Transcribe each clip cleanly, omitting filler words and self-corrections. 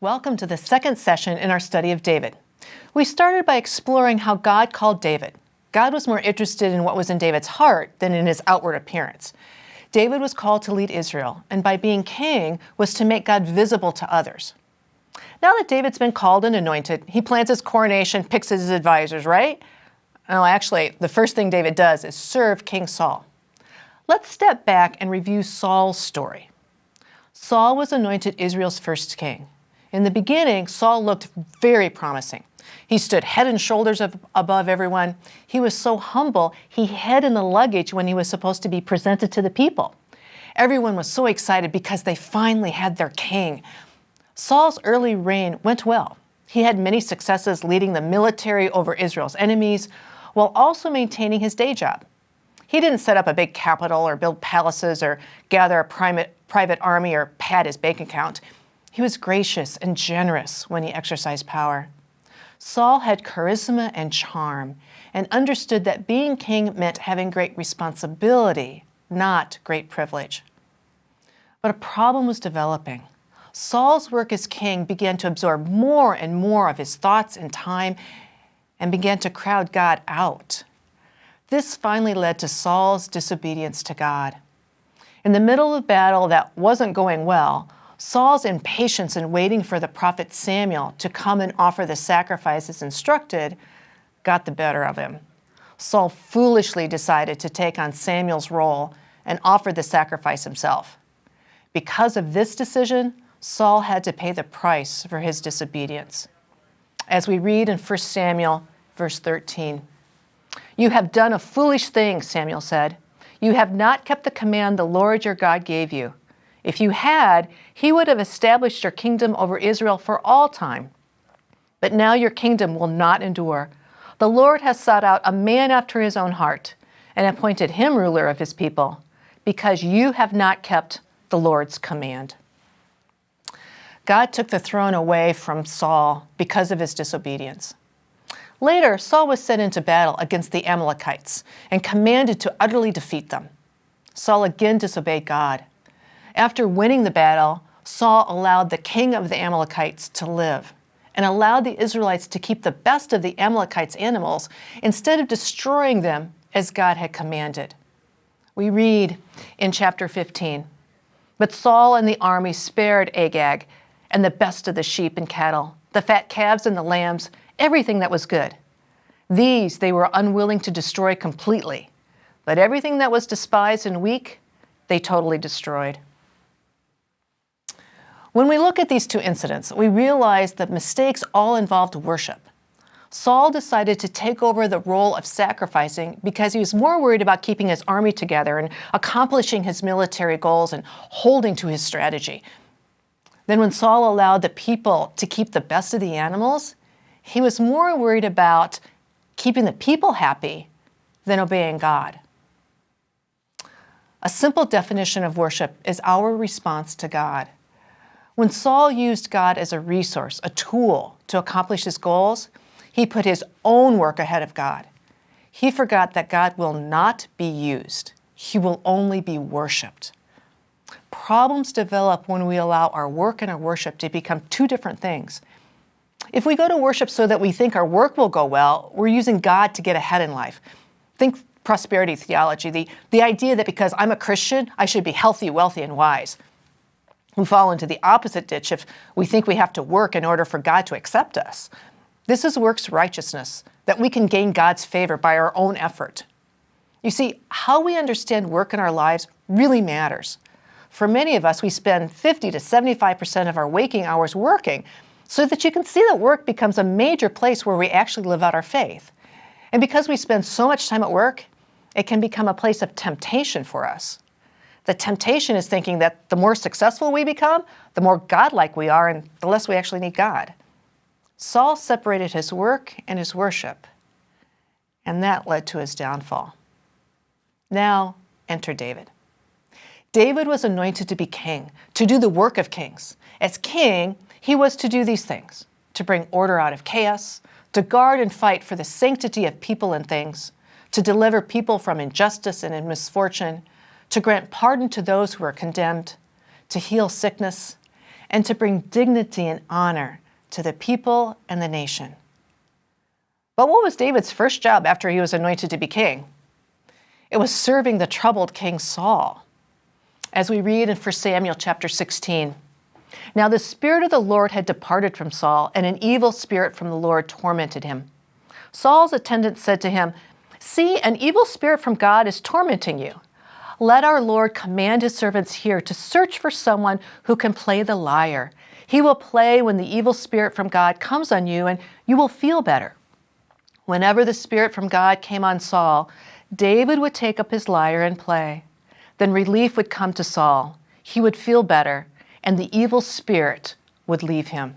Welcome to the second session in our study of David. We started by exploring how God called David. God was more interested in what was in David's heart than in his outward appearance. David was called to lead Israel, and by being king was to make God visible to others. Now that David's been called and anointed, he plans his coronation, picks his advisors, right? No, actually, the first thing David does is serve King Saul. Let's step back and review Saul's story. Saul was anointed Israel's first king. In the beginning, Saul looked very promising. He stood head and shoulders above everyone. He was so humble, he hid in the luggage when he was supposed to be presented to the people. Everyone was so excited because they finally had their king. Saul's early reign went well. He had many successes leading the military over Israel's enemies, while also maintaining his day job. He didn't set up a big capital or build palaces or gather a private army or pad his bank account. He was gracious and generous when he exercised power. Saul had charisma and charm and understood that being king meant having great responsibility, not great privilege. But a problem was developing. Saul's work as king began to absorb more and more of his thoughts and time and began to crowd God out. This finally led to Saul's disobedience to God. In the middle of battle that wasn't going well, Saul's impatience in waiting for the prophet Samuel to come and offer the sacrifices instructed got the better of him. Saul foolishly decided to take on Samuel's role and offer the sacrifice himself. Because of this decision, Saul had to pay the price for his disobedience. As we read in 1 Samuel, verse 13, "You have done a foolish thing," Samuel said. "You have not kept the command the Lord your God gave you. If you had, he would have established your kingdom over Israel for all time. But now your kingdom will not endure. The Lord has sought out a man after his own heart and appointed him ruler of his people, because you have not kept the Lord's command." God took the throne away from Saul because of his disobedience. Later, Saul was sent into battle against the Amalekites and commanded to utterly defeat them. Saul again disobeyed God. After winning the battle, Saul allowed the king of the Amalekites to live and allowed the Israelites to keep the best of the Amalekites' animals instead of destroying them as God had commanded. We read in chapter 15, "But Saul and the army spared Agag and the best of the sheep and cattle, the fat calves and the lambs, everything that was good. These they were unwilling to destroy completely, but everything that was despised and weak, they totally destroyed." When we look at these two incidents, we realize that mistakes all involved worship. Saul decided to take over the role of sacrificing because he was more worried about keeping his army together and accomplishing his military goals and holding to his strategy. Then when Saul allowed the people to keep the best of the animals, he was more worried about keeping the people happy than obeying God. A simple definition of worship is our response to God. When Saul used God as a resource, a tool to accomplish his goals, he put his own work ahead of God. He forgot that God will not be used. He will only be worshiped. Problems develop when we allow our work and our worship to become two different things. If we go to worship so that we think our work will go well, we're using God to get ahead in life. Think prosperity theology, the idea that because I'm a Christian, I should be healthy, wealthy, and wise. We fall into the opposite ditch if we think we have to work in order for God to accept us. This is works righteousness, that we can gain God's favor by our own effort. You see, how we understand work in our lives really matters. For many of us, we spend 50 to 75% of our waking hours working, so that you can see that work becomes a major place where we actually live out our faith. And because we spend so much time at work, it can become a place of temptation for us. The temptation is thinking that the more successful we become, the more godlike we are, and the less we actually need God. Saul separated his work and his worship, and that led to his downfall. Now, enter David. David was anointed to be king, to do the work of kings. As king, he was to do these things: to bring order out of chaos, to guard and fight for the sanctity of people and things, to deliver people from injustice and in misfortune, to grant pardon to those who are condemned, to heal sickness, and to bring dignity and honor to the people and the nation. But what was David's first job after he was anointed to be king? It was serving the troubled King Saul. As we read in 1 Samuel chapter 16, "Now the Spirit of the Lord had departed from Saul, and an evil spirit from the Lord tormented him. Saul's attendants said to him, 'See, an evil spirit from God is tormenting you. Let our Lord command his servants here to search for someone who can play the lyre. He will play when the evil spirit from God comes on you, and you will feel better.' Whenever the spirit from God came on Saul, David would take up his lyre and play. Then relief would come to Saul. He would feel better, and the evil spirit would leave him."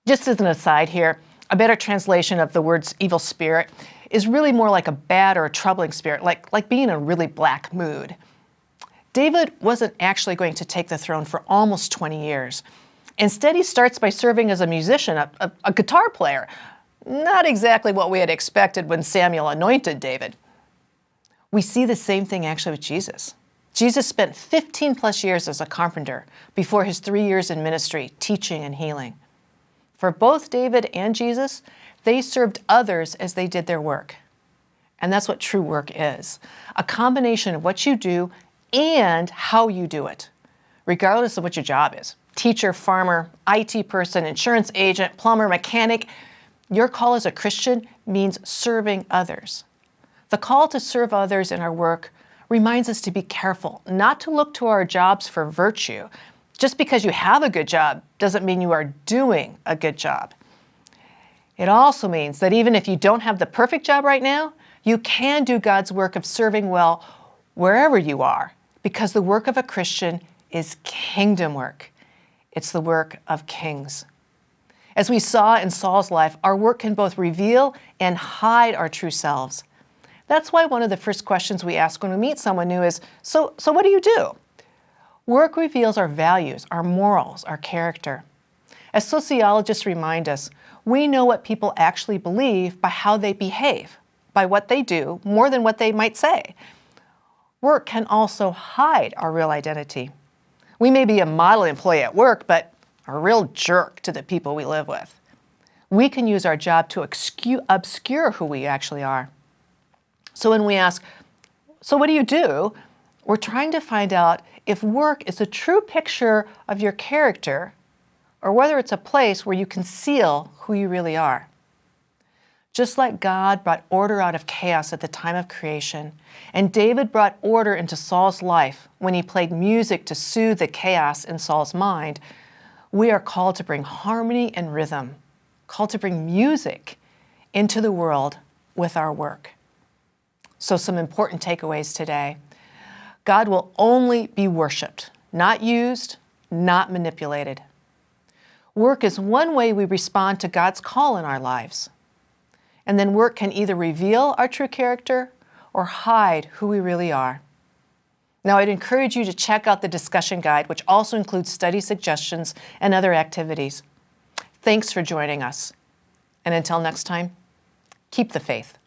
Just as an aside here, a better translation of the words evil spirit is really more like a bad or a troubling spirit, like being in a really black mood. David wasn't actually going to take the throne for almost 20 years. Instead, he starts by serving as a musician, a guitar player. Not exactly what we had expected when Samuel anointed David. We see the same thing actually with Jesus. Jesus spent 15 plus years as a carpenter before his 3 years in ministry, teaching and healing. For both David and Jesus, they served others as they did their work. And that's what true work is, a combination of what you do and how you do it, regardless of what your job is. Teacher, farmer, IT person, insurance agent, plumber, mechanic. Your call as a Christian means serving others. The call to serve others in our work reminds us to be careful, not to look to our jobs for virtue. Just because you have a good job doesn't mean you are doing a good job. It also means that even if you don't have the perfect job right now, you can do God's work of serving well wherever you are, because the work of a Christian is kingdom work. It's the work of kings. As we saw in Saul's life, our work can both reveal and hide our true selves. That's why one of the first questions we ask when we meet someone new is, so what do you do? Work reveals our values, our morals, our character. As sociologists remind us, we know what people actually believe by how they behave, by what they do, more than what they might say. Work can also hide our real identity. We may be a model employee at work, but a real jerk to the people we live with. We can use our job to obscure who we actually are. So when we ask, so what do you do? We're trying to find out if work is a true picture of your character or whether it's a place where you conceal who you really are. Just like God brought order out of chaos at the time of creation, and David brought order into Saul's life when he played music to soothe the chaos in Saul's mind, we are called to bring harmony and rhythm, called to bring music into the world with our work. So some important takeaways today. God will only be worshiped, not used, not manipulated. Work is one way we respond to God's call in our lives. And then work can either reveal our true character or hide who we really are. Now, I'd encourage you to check out the discussion guide, which also includes study suggestions and other activities. Thanks for joining us. And until next time, keep the faith.